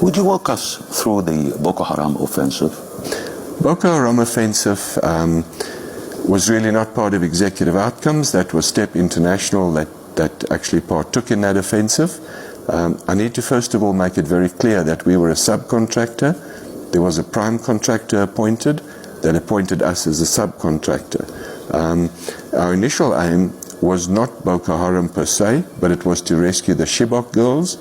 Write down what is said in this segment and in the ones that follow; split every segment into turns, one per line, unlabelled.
Would you walk us through the Boko Haram offensive?
Boko Haram offensive was really not part of executive outcomes. That was STEP International that actually partook in that offensive. I need to first of all make it very clear that we were a subcontractor. There was a prime contractor appointed that appointed us as a subcontractor. Our initial aim was not Boko Haram per se, but it was to rescue the Chibok girls.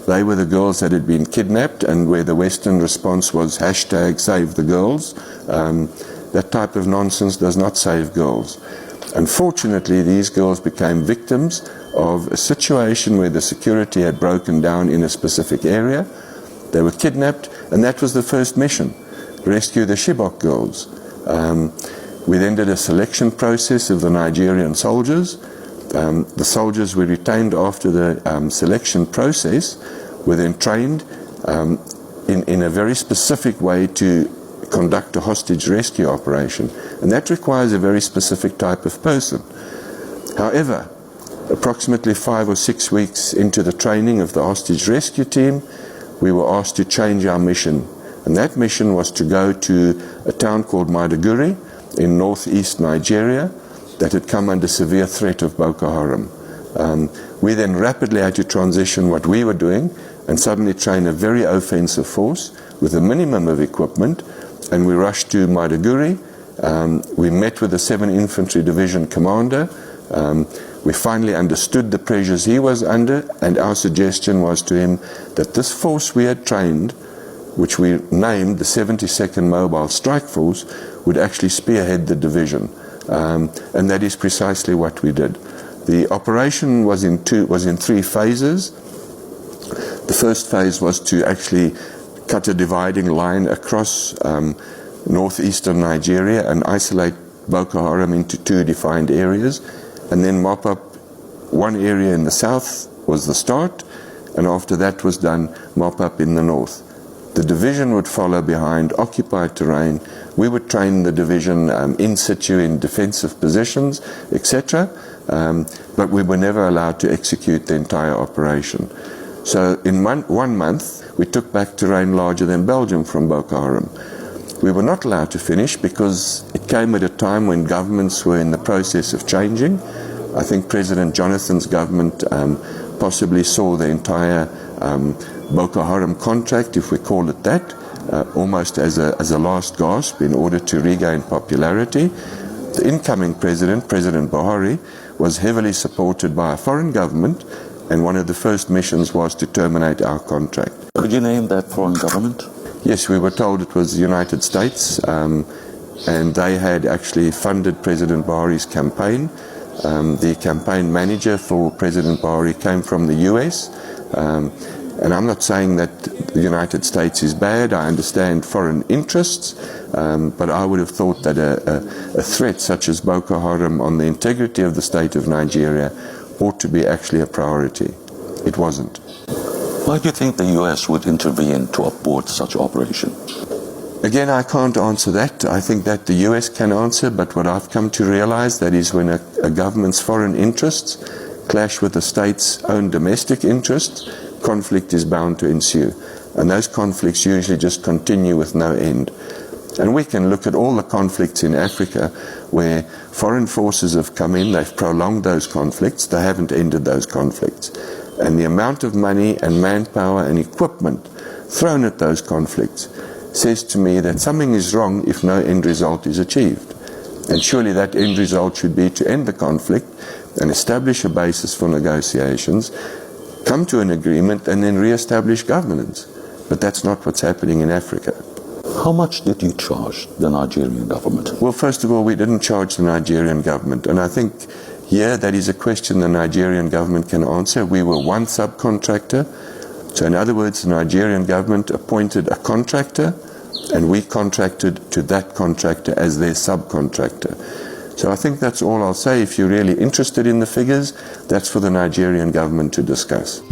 They were the girls that had been kidnapped, and where the Western response was #SaveTheGirls. That type of nonsense does not save girls. Unfortunately, these girls became victims of a situation where the security had broken down in a specific area. They were kidnapped, and that was the first mission, rescue the Chibok girls. We then did a selection process of the Nigerian soldiers. The soldiers we retained after the selection process were then trained in a very specific way to conduct a hostage rescue operation, and that requires a very specific type of person. However, approximately 5 or 6 weeks into the training of the hostage rescue team, we were asked to change our mission, and that mission was to go to a town called Maiduguri in northeast Nigeria that had come under severe threat of Boko Haram. We then rapidly had to transition what we were doing and suddenly train a very offensive force with a minimum of equipment, and we rushed to Maiduguri. We met with the 7th Infantry Division commander. We finally understood the pressures he was under, and our suggestion was to him that this force we had trained, which we named the 72nd Mobile Strike Force, would actually spearhead the division. And that is precisely what we did. The operation was in 3 phases. The first phase was to actually cut a dividing line across northeastern Nigeria and isolate Boko Haram into 2 defined areas, and then mop up one area in the south was the start, and after that was done, mop up in the north. The division would follow behind, occupied terrain. We would train the division in situ in defensive positions, etc. But we were never allowed to execute the entire operation. So in 1 month, we took back terrain larger than Belgium from Boko Haram. We were not allowed to finish because it came at a time when governments were in the process of changing. I think President Jonathan's government possibly saw the entire Boko Haram contract, if we call it that, almost as a last gasp in order to regain popularity. The incoming president, President Buhari, was heavily supported by a foreign government, and one of the first missions was to terminate our contract.
Could you name that foreign government?
Yes, we were told it was the United States, and they had actually funded President Buhari's campaign. The campaign manager for President Buhari came from the US. And I'm not saying that the United States is bad. I understand foreign interests, but I would have thought that a threat such as Boko Haram on the integrity of the state of Nigeria ought to be actually a priority. It wasn't.
Why do you think the US would intervene to abort such operation?
Again, I can't answer that. I think that the US can answer, but what I've come to realize that is when a government's foreign interests clash with the state's own domestic interests, conflict is bound to ensue. And those conflicts usually just continue with no end. And we can look at all the conflicts in Africa where foreign forces have come in, they've prolonged those conflicts, they haven't ended those conflicts. And the amount of money and manpower and equipment thrown at those conflicts says to me that something is wrong if no end result is achieved. And surely that end result should be to end the conflict and establish a basis for negotiations, come to an agreement, and then re-establish governance. But that's not what's happening in Africa.
How much did you charge the Nigerian government?
Well, first of all, we didn't charge the Nigerian government. And I think here that is a question the Nigerian government can answer. We were one subcontractor. So in other words, the Nigerian government appointed a contractor, and we contracted to that contractor as their subcontractor. So I think that's all I'll say. If you're really interested in the figures, that's for the Nigerian government to discuss.